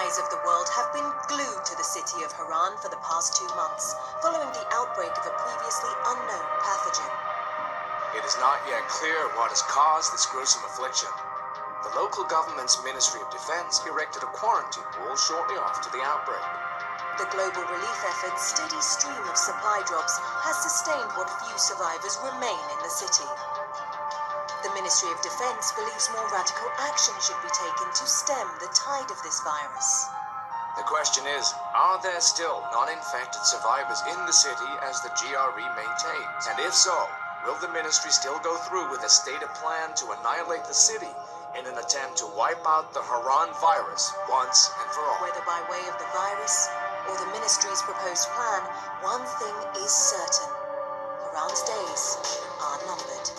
eyes of the world have been glued to the city of Haran for the past 2 months, following the outbreak of a previously unknown pathogen. It is not yet clear what has caused this gruesome affliction. The local government's Ministry of Defense erected a quarantine wall shortly after the outbreak. The global relief effort's steady stream of supply drops has sustained what few survivors remain in the city. The Ministry of Defense believes more radical action should be taken to stem the tide of this virus. The question is, are there still non-infected survivors in the city as the GRE maintains? And if so, will the ministry still go through with a stated plan to annihilate the city in an attempt to wipe out the Haran virus once and for all? Whether by way of the virus or the ministry's proposed plan, one thing is certain: Haran's days are numbered.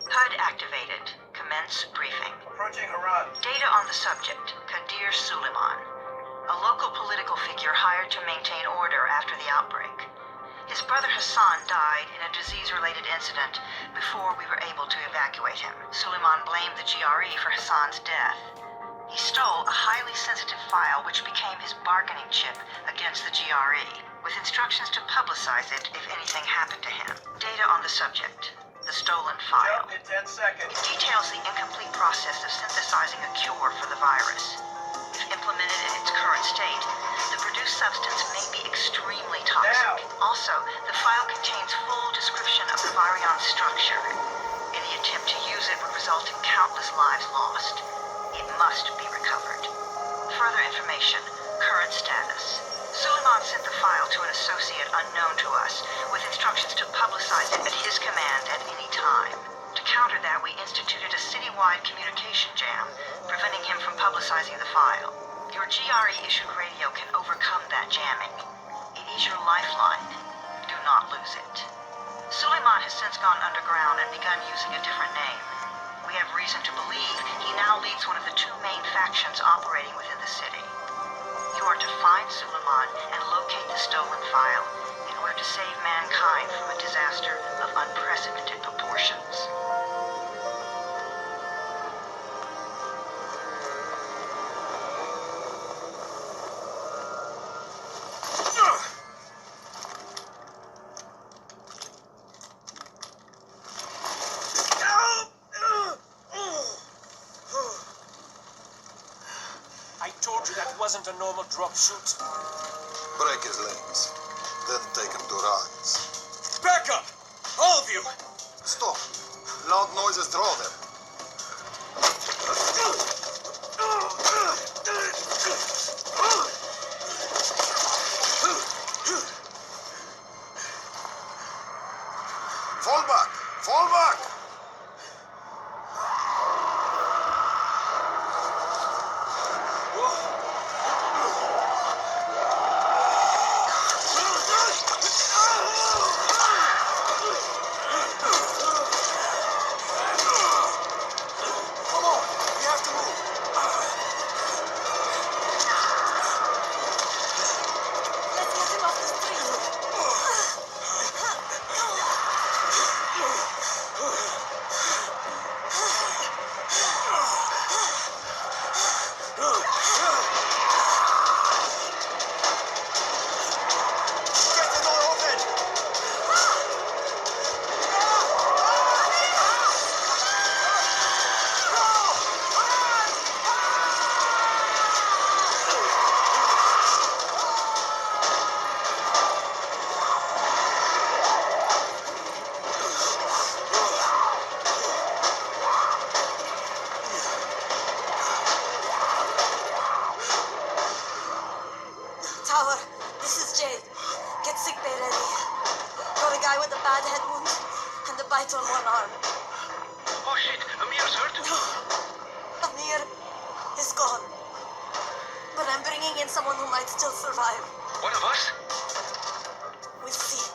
HUD activated. Commence briefing. Approaching Haran. Data on the subject, Kadir Suleiman, a local political figure hired to maintain order after the outbreak. His brother Hassan died in a disease-related incident before we were able to evacuate him. Suleiman blamed the GRE for Hassan's death. He stole a highly sensitive file which became his bargaining chip against the GRE, with instructions to publicize it if anything happened to him. Data on the subject, the stolen file. Jump in 10 seconds. It details the incomplete process of synthesizing a cure for the virus. If implemented in its current state, the produced substance may be extremely toxic. Now. Also, the file contains full description of the virion structure. Any attempt to use it would result in countless lives lost. It must be recovered. Further information, current status. Suleiman sent the file to an associate unknown to us, with instructions to publicize it at his command at any time. To counter that, we instituted a citywide communication jam, preventing him from publicizing the file. Your GRE-issued radio can overcome that jamming. It is your lifeline. Do not lose it. Suleiman has since gone underground and begun using a different name. We have reason to believe he now leads one of the 2 main factions operating within the city. You are to find Suleiman and locate the stolen file in order to save mankind from a disaster of unprecedented proportions. I told you that wasn't a normal drop shoot. Break his legs, then take him to Rise. Back up! All of you! Stop! Loud noises draw them. Fall back! Fall back! someone who might still survive. One of us? We'll see.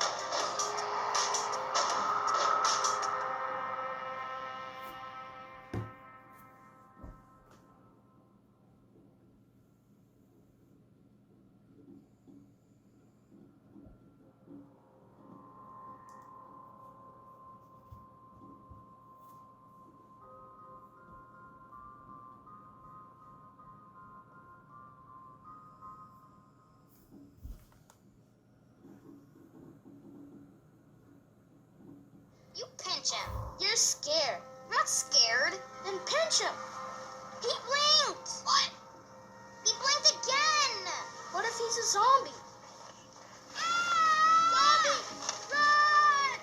You pinch him. You're scared. I'm not scared. Then pinch him. He blinked. What? He blinked again. What if he's a zombie? Zombie! Run!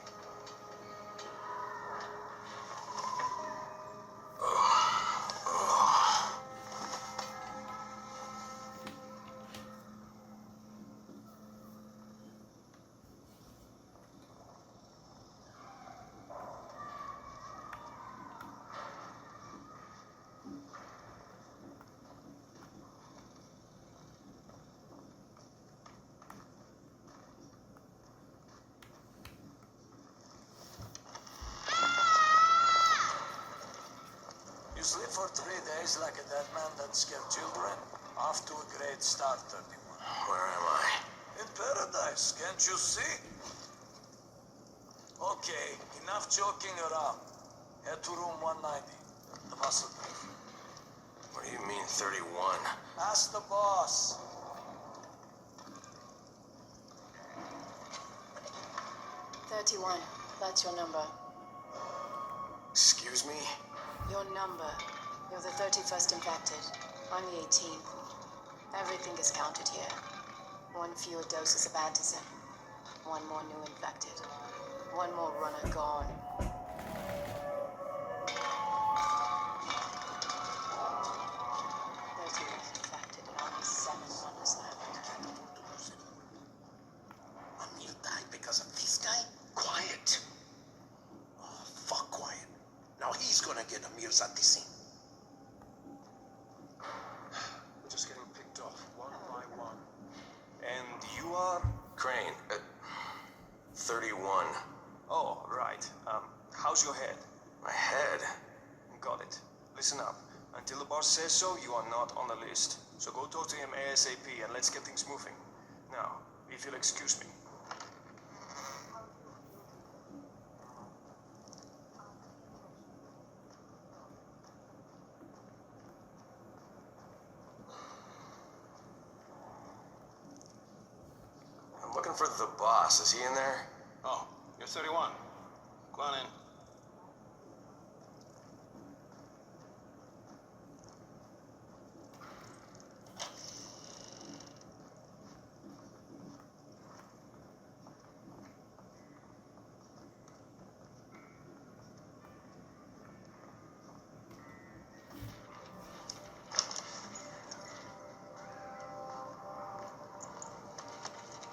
You sleep for 3 days like a dead man that scared children. Off to a great start, 31. Where am I? In paradise, can't you see? Okay, enough joking around. Head to room 190. The muscle brief. What do you mean, 31? Ask the boss. That's your number. Excuse me? Your number. You're the 31st infected. I'm the 18th. Everything is counted here. One fewer doses of antizen. One more new infected. One more runner gone. Infected and only 7 runners left. Amir died because of this guy? Quiet. Oh, fuck quiet. Now he's gonna get Amir's antizen. We're just getting picked off one by one. And you are? Crane, 31. Oh, right. How's your head? My head? Got it. Listen up. Until the boss says so, you are not on the list. So go talk to him ASAP and let's get things moving. Now, if you'll excuse me. I'm looking for the boss. Is he in there? Oh, you're 31. Go on in.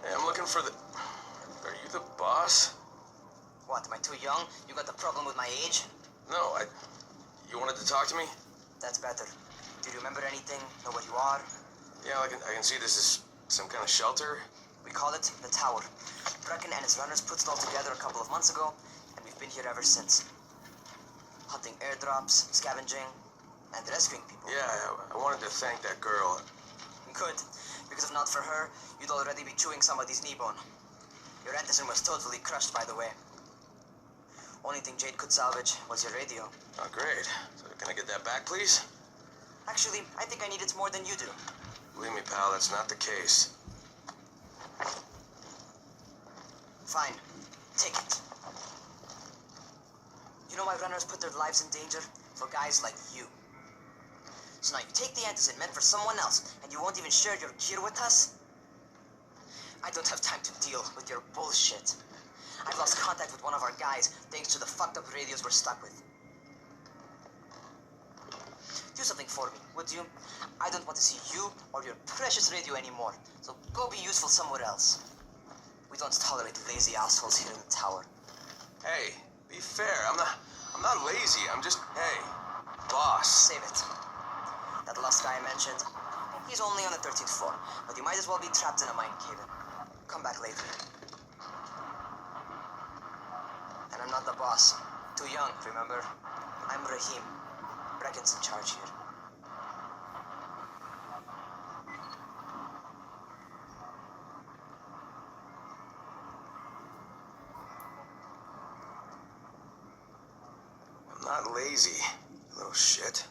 Hey, I'm looking for the... Are you the boss? What, am I too young? You got the problem with my age? No, You wanted to talk to me? That's better. Do you remember anything? Know what you are? Yeah, I can see this is some kind of shelter. We call it the Tower. Brecken and his runners put it all together a couple of months ago, and we've been here ever since. Hunting airdrops, scavenging, and rescuing people. Yeah, I wanted to thank that girl. Good, because if not for her, you'd already be chewing somebody's knee bone. Your antizen was totally crushed, by the way. Only thing Jade could salvage was your radio. Oh, great. So can I get that back, please? Actually, I think I need it more than you do. Believe me, pal, that's not the case. Fine. Take it. You know why runners put their lives in danger? For guys like you. So now you take the antizen meant for someone else, and you won't even share your gear with us? I don't have time to deal with your bullshit. I've lost contact with one of our guys thanks to the fucked up radios we're stuck with. Do something for me, would you? I don't want to see you or your precious radio anymore, so go be useful somewhere else. We don't tolerate lazy assholes here in the tower. Hey, be fair. I'm not lazy. I'm just, hey, boss. Save it. That last guy I mentioned, He's only on the 13th floor, but you might as well be trapped in a mine cave. Come back later. And I'm not the boss. Too young, remember? I'm Rahim. Brecken's in charge here. I'm not lazy, you little shit.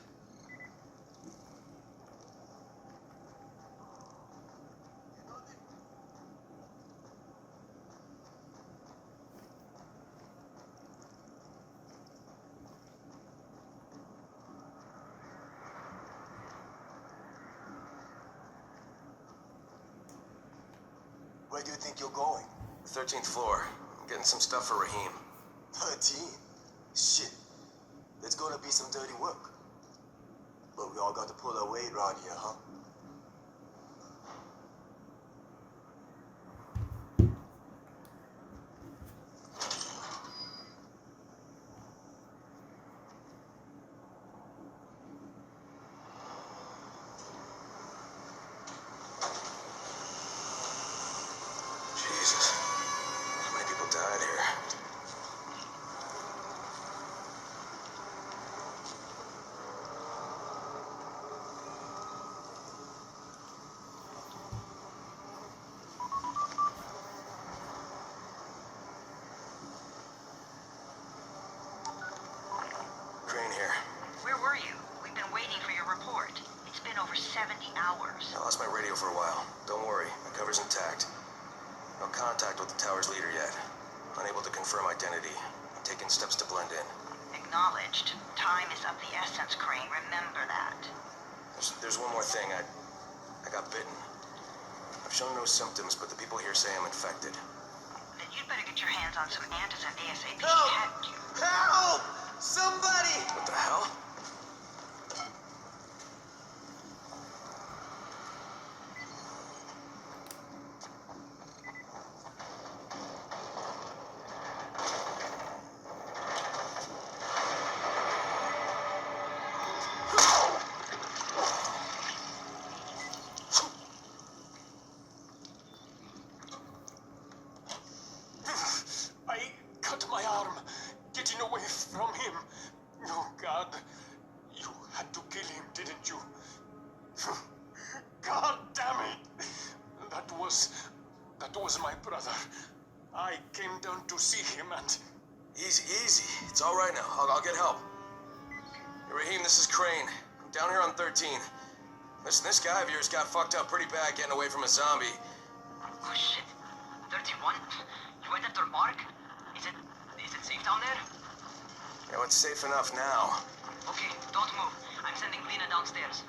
Where do you think you're going? 13th floor. I'm getting some stuff for Rahim. 13? Shit. There's gonna be some dirty work. But we all got to pull our weight around here, huh? Jesus. How many people died here? Crane here. Where were you? We've been waiting for your report. It's been over 70 hours. I lost my radio for a while. Don't worry, my cover's intact. No contact with the tower's leader yet. Unable to confirm identity. I'm taking steps to blend in. Acknowledged. Time is of the essence, Crane. Remember that. There's one more thing. I got bitten. I've shown no symptoms, but the people here say I'm infected. Then you'd better get your hands on some antizin ASAP. Help! Hadn't you? Help! Somebody! What the hell? I cut my arm getting away from him. Oh, God. You had to kill him, didn't you? God damn it. That was my brother. I came down to see him and... Easy, easy. It's all right now. I'll get help. Hey, Rahim, this is Crane. I'm down here on 13. Listen, this guy of yours got fucked up pretty bad getting away from a zombie. Oh, shit. 31? You went after Mark? Is it safe down there? You know, it's safe enough now. Okay, don't move. I'm sending Lena downstairs.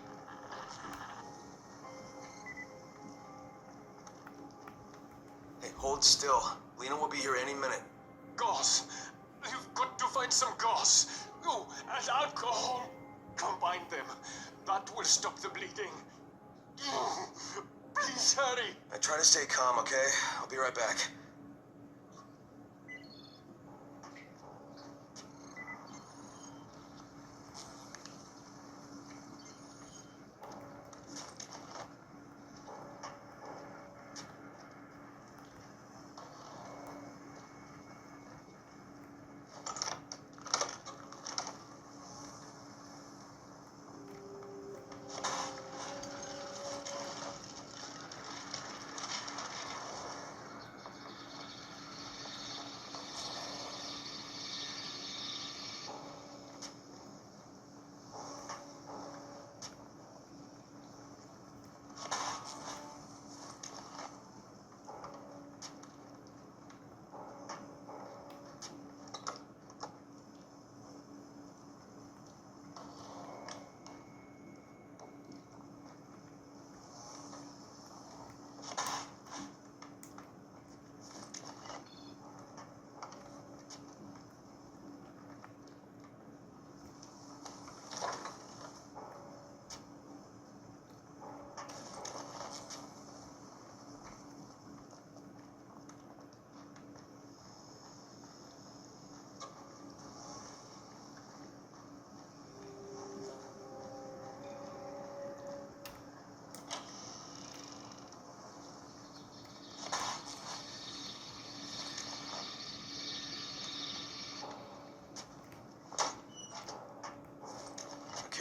Hey, hold still. Lena will be here any minute. Gauze. You've got to find some gauze. Oh, and alcohol. Combine them. That will stop the bleeding. Please hurry. I try to stay calm, okay? I'll be right back.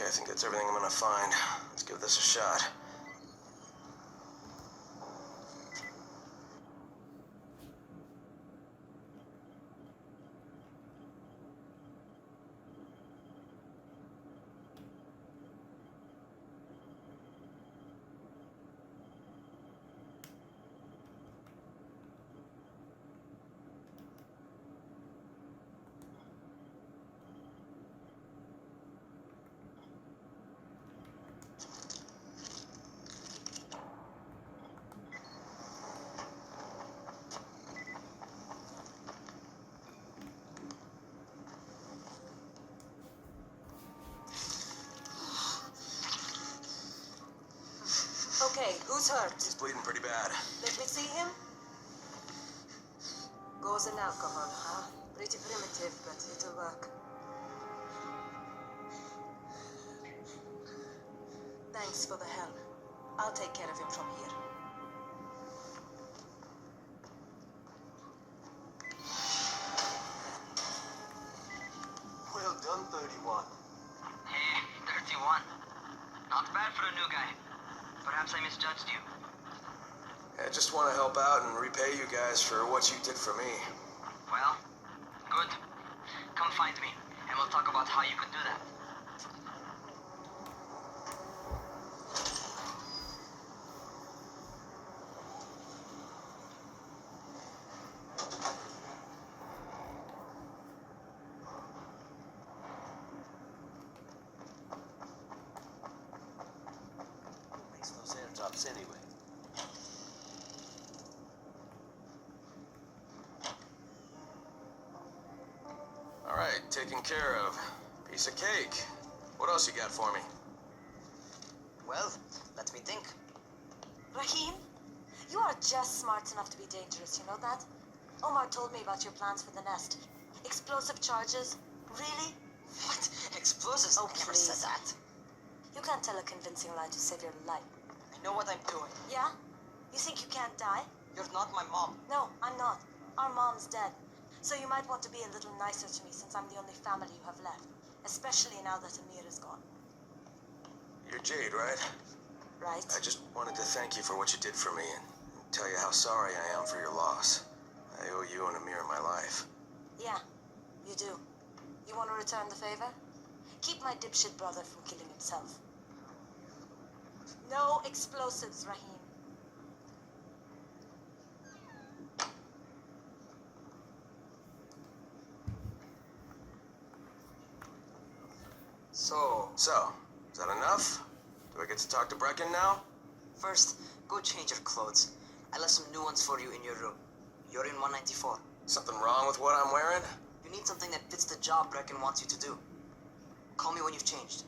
Okay, I think that's everything I'm gonna find. Let's give this a shot. Okay, who's hurt? He's bleeding pretty bad. Let me see him. Gauze and alcohol, huh? Pretty primitive, but it'll work. Thanks for the help. I'll take care of him from here. Well done, 31. Hey, 31. Not bad for a new guy. Perhaps I misjudged you. I just want to help out and repay you guys for what you did for me. Well, good. Come find me, and we'll talk about how you could do that. Who makes those airdrops anyway? All right, taken care of. Piece of cake. What else you got for me? Well, let me think. Rahim, you are just smart enough to be dangerous, you know that? Omar told me about your plans for the nest. Explosive charges? Really? What? Explosives? Oh, Never please. said that. You can't tell a convincing lie to save your life. I know what I'm doing. Yeah? You think you can't die? You're not my mom. No, I'm not. Our mom's dead. So you might want to be a little nicer to me since I'm the only family you have left. Especially now that Amir is gone. You're Jade, right? Right? I just wanted to thank you for what you did for me and tell you how sorry I am for your loss. I owe you and Amir my life. Yeah, you do. You want to return the favor? Keep my dipshit brother from killing himself. No explosives, Rahim. So, is that enough? Do I get to talk to Brecken now? First, go change your clothes. I left some new ones for you in your room. You're in 194. Something wrong with what I'm wearing? You need something that fits the job Brecken wants you to do. Call me when you've changed.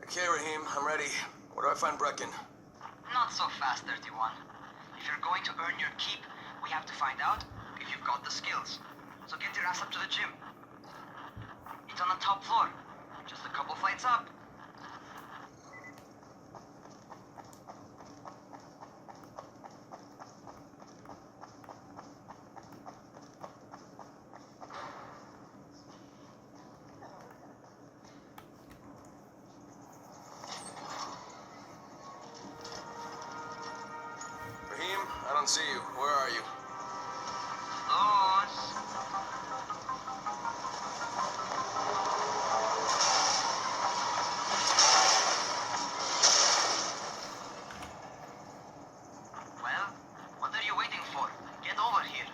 Okay, Rahim, I'm ready. Where do I find Brecken? Not so fast, 31. If you're going to earn your keep, we have to find out if you've got the skills. So get your ass up to the gym. It's on the top floor. Just a couple flights up. Rahim, I don't see you. Where are you? Close. Well, what are you waiting for? Get over here.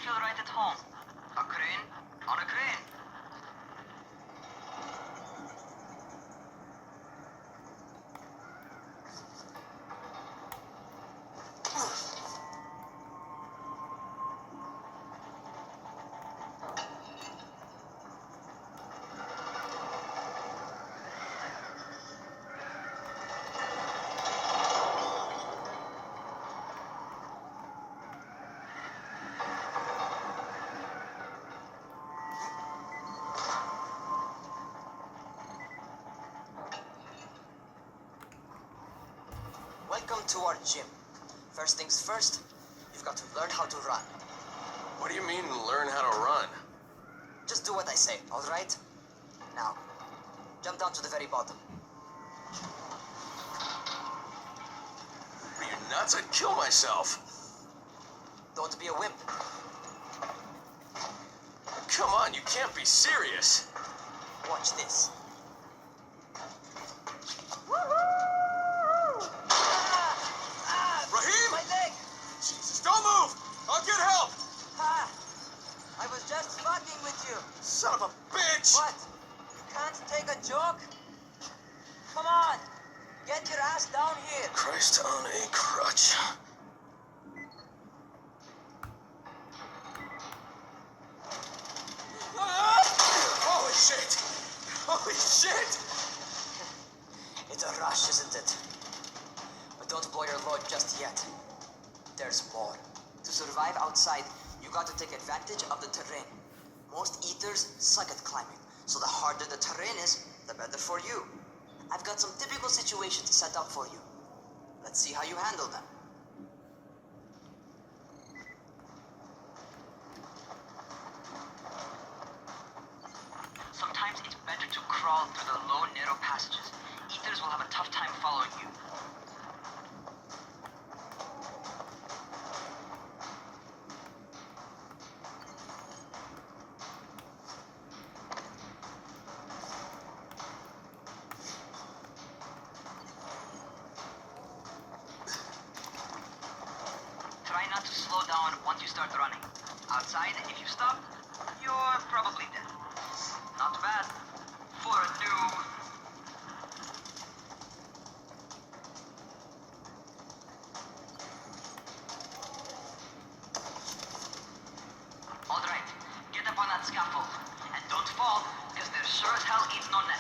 feel right at home. A crane on a crane. Welcome to our gym. First things first, you've got to learn how to run. What do you mean, learn how to run? Just do what I say, alright? Now, jump down to the very bottom. Are you nuts? I'd kill myself. Don't be a wimp. Come on, you can't be serious. Watch this. Raheem! My leg! Jesus, don't move! I'll get help! Ha! I was just fucking with you. Son of a bitch! What? You can't take a joke? Come on! Get your ass down here! Christ on a crutch. Holy shit! Holy shit! It's a rush, isn't it? But don't blow your load just yet. There's more. To survive outside, you got to take advantage of the terrain. Most eaters suck at climbing, so the harder the terrain is, the better for you. I've got some typical situations set up for you. Let's see how you handle them. Sometimes it's better to crawl through the low, narrow passages. Eaters will have a tough time following you. Try not to slow down once you start running. Outside, if you stop, you're probably dead. Not bad for a noob. Alright, get up on that scaffold. And don't fall, because there sure as hell ain't no net.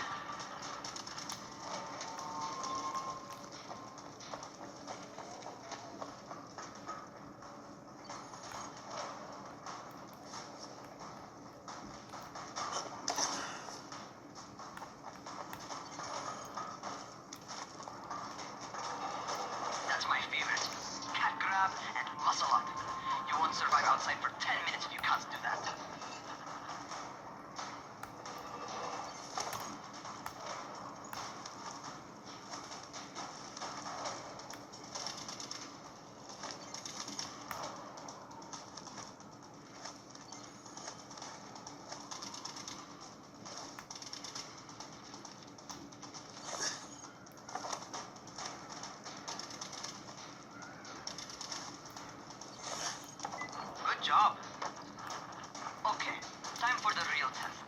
That's my favorite. Cat grab and muscle up. You won't survive outside for 10 minutes if you can't do that. Good job. Okay, time for the real test.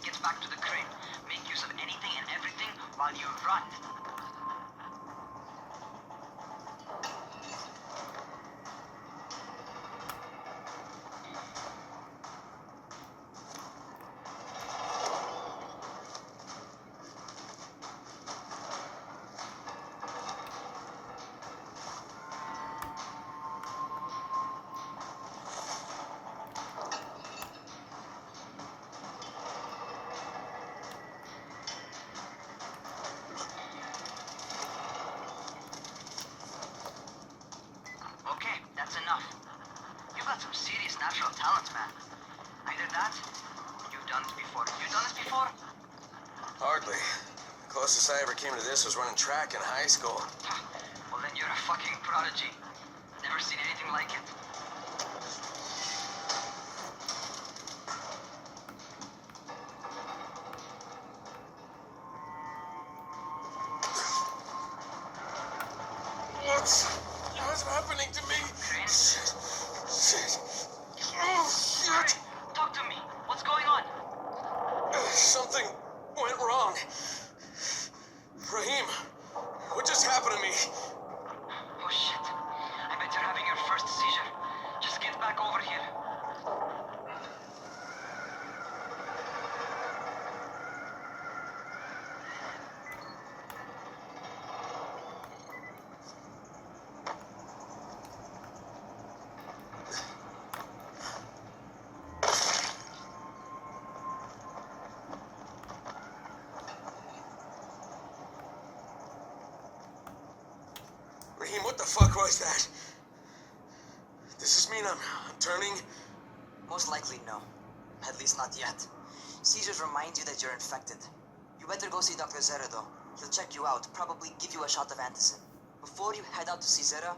Get back to the crane. Make use of anything and everything while you run. Okay, that's enough. You've got some serious natural talent, man. Either that, or you've done this before. You done this before? Hardly. The closest I ever came to this was running track in high school. Well, then you're a fucking prodigy. Never seen anything like it. What's happening to me? Crane? Shit. Hurry, talk to me. What's going on? Something went wrong. Rahim, what just happened to me? Oh shit. I bet you're having your first seizure. Just get back over here. Rahim, what the fuck was that? Does this mean I'm turning? Most likely, no. At least not yet. Seizures remind you that you're infected. You better go see Dr. Zera, though. He'll check you out, probably give you a shot of antacid. Before you head out to see Zera,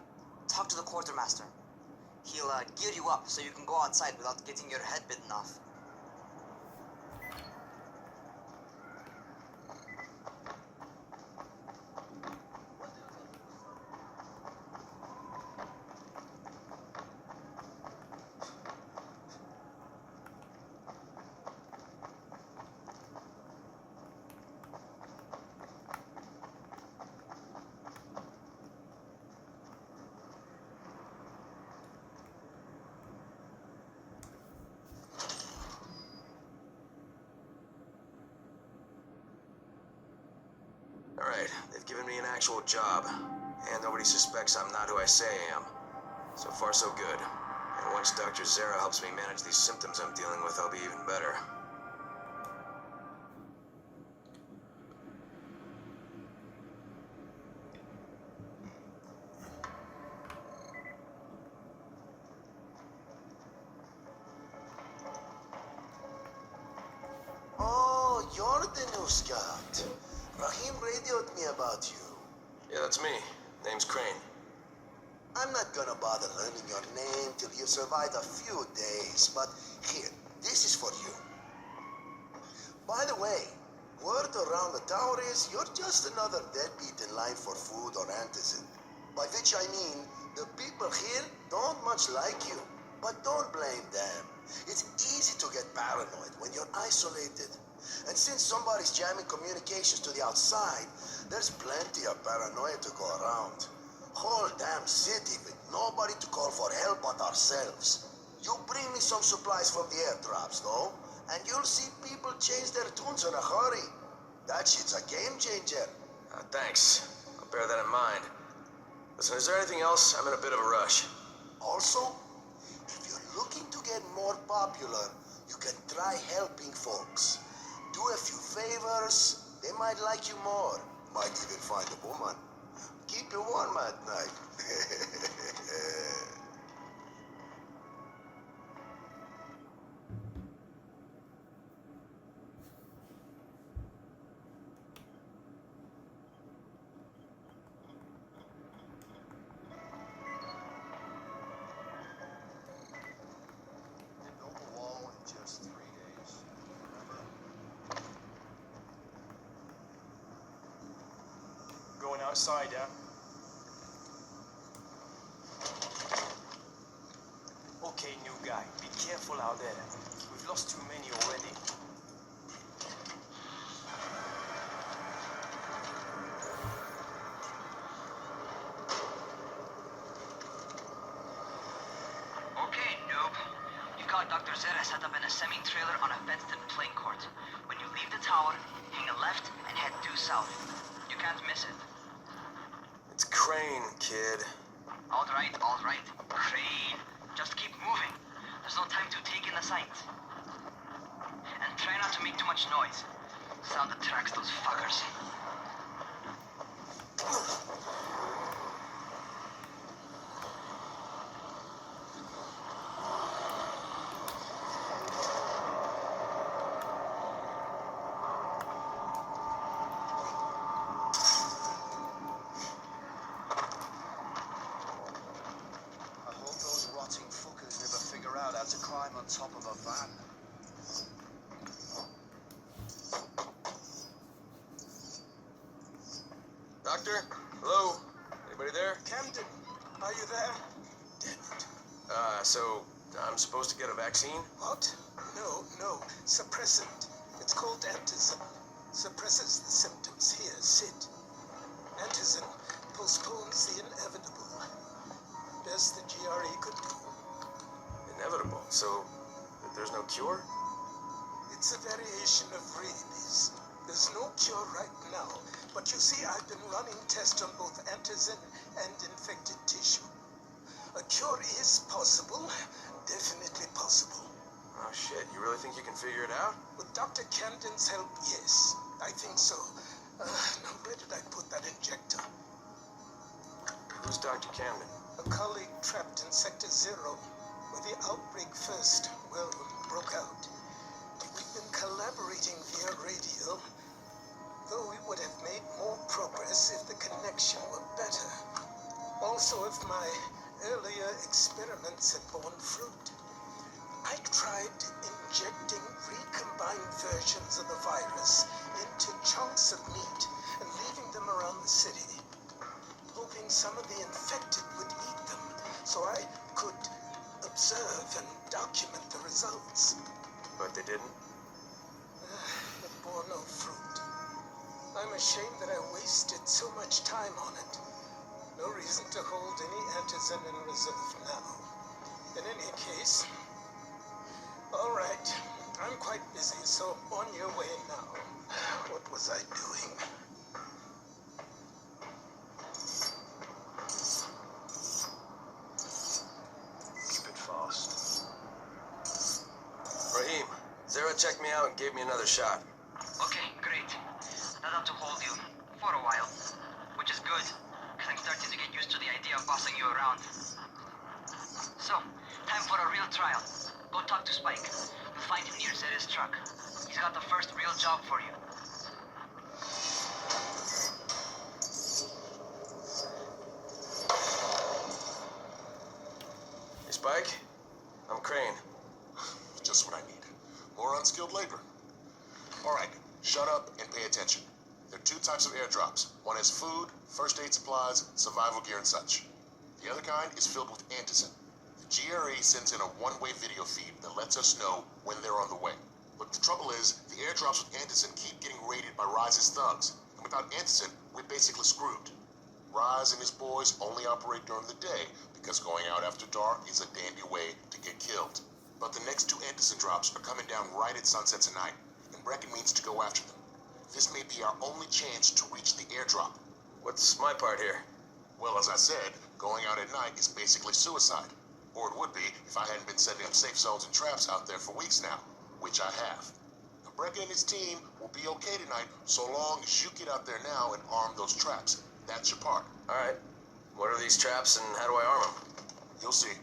talk to the quartermaster. He'll gear you up so you can go outside without getting your head bitten off. Alright, they've given me an actual job, and nobody suspects I'm not who I say I am. So far, so good. And once Dr. Zera helps me manage these symptoms I'm dealing with, I'll be even better. Oh, you're the new scout. Rahim radioed me about you. Yeah, that's me. Name's Crane. I'm not gonna bother learning your name till you've survived a few days, but here, this is for you. By the way, word around the tower is you're just another deadbeat in line for food or antacid. By which I mean, the people here don't much like you. But don't blame them. It's easy to get paranoid when you're isolated. And since somebody's jamming communications to the outside, there's plenty of paranoia to go around. Whole damn city with nobody to call for help but ourselves. You bring me some supplies from the airdrops, though, and you'll see people change their tunes in a hurry. That shit's a game changer. Thanks. I'll bear that in mind. Listen, is there anything else? I'm in a bit of a rush. Also, if you're looking to get more popular, you can try helping folks. Do a few favors, they might like you more. Might even find a woman. Keep you warm at night. Built the wall in just 3 days. Going outside, yeah? Okay, new guy. Be careful out there. We've lost too many already. Okay, noob. You've got Dr. Zera set up in a semi-trailer on a fenced-in playing court. When you leave the tower, hang a left and head due south. You can't miss it. It's Crane, kid. All right. Crane. Just keep moving. There's no time to take in the sight. And try not to make too much noise. Sound attracts those fuckers. I hope those rotting fuckers never figure out how to climb on top of a van. Doctor? Hello? Anybody there? Camden, are you there? So, I'm supposed to get a vaccine? What? No. Suppressant. It's called antizin. Suppresses the symptoms. Here, sit. Antizin postpones the inevitable. Best the GRE could do. Inevitable. So, there's no cure? It's a variation of rabies. There's no cure right now, but you see, I've been running tests on both antizin and infected tissue. A cure is possible, definitely possible. Oh shit, you really think you can figure it out? With Dr. Camden's help, yes, I think so. Now, where did I put that injector? Who's Dr. Camden? A colleague trapped in Sector 0, where the outbreak first, broke out. We've been collaborating via radio, though we would have made more progress if the connection were better. Also, if my earlier experiments had borne fruit. I tried injecting recombined versions of the virus into chunks of meat and leaving them around the city, hoping some of the infected would eat them so I could observe and document the results. But they didn't? It bore no fruit. I'm ashamed that I wasted so much time on it. No reason to hold any antizin in reserve now. In any case, all right, I'm quite busy, so on your way now. What was I doing? Keep it fast. Raheem, Zara checked me out and gave me another shot. Okay, great. Not have to hold you for a while, which is good, because I'm starting to get used to the idea of bossing you around. So, time for a real trial. Go talk to Spike. You'll find him near Zera's truck. He's got the first real job for you. Hey, Spike? I'm Crane. Just what I need. More unskilled labor. All right, shut up and pay attention. There are two types of airdrops. One is food, first aid supplies, survival gear, and such. The other kind is filled with antizin. The GRE sends in a one-way video feed that lets us know when they're on the way. But the trouble is, the airdrops with antizin keep getting raided by Rise's thugs. And without antizin, we're basically screwed. Rise and his boys only operate during the day because going out after dark is a dandy way to get killed. But the next two antizin drops are coming down right at sunset tonight, and Brecken means to go after them. This may be our only chance to reach the airdrop. What's my part here? Well, as I said, going out at night is basically suicide. Or it would be if I hadn't been setting up safe zones and traps out there for weeks now, which I have. Now, Brecken and his team will be okay tonight so long as you get out there now and arm those traps. That's your part. All right. What are these traps and how do I arm them? You'll see.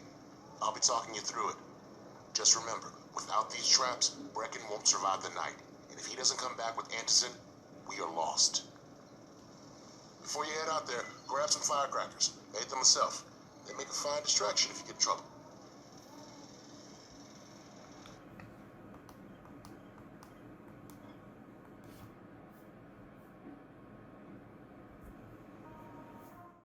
I'll be talking you through it. Just remember, without these traps, Brecken won't survive the night. And if he doesn't come back with antizin, we are lost. Before you head out there, grab some firecrackers. Made them myself. They make a fine distraction if you get in trouble.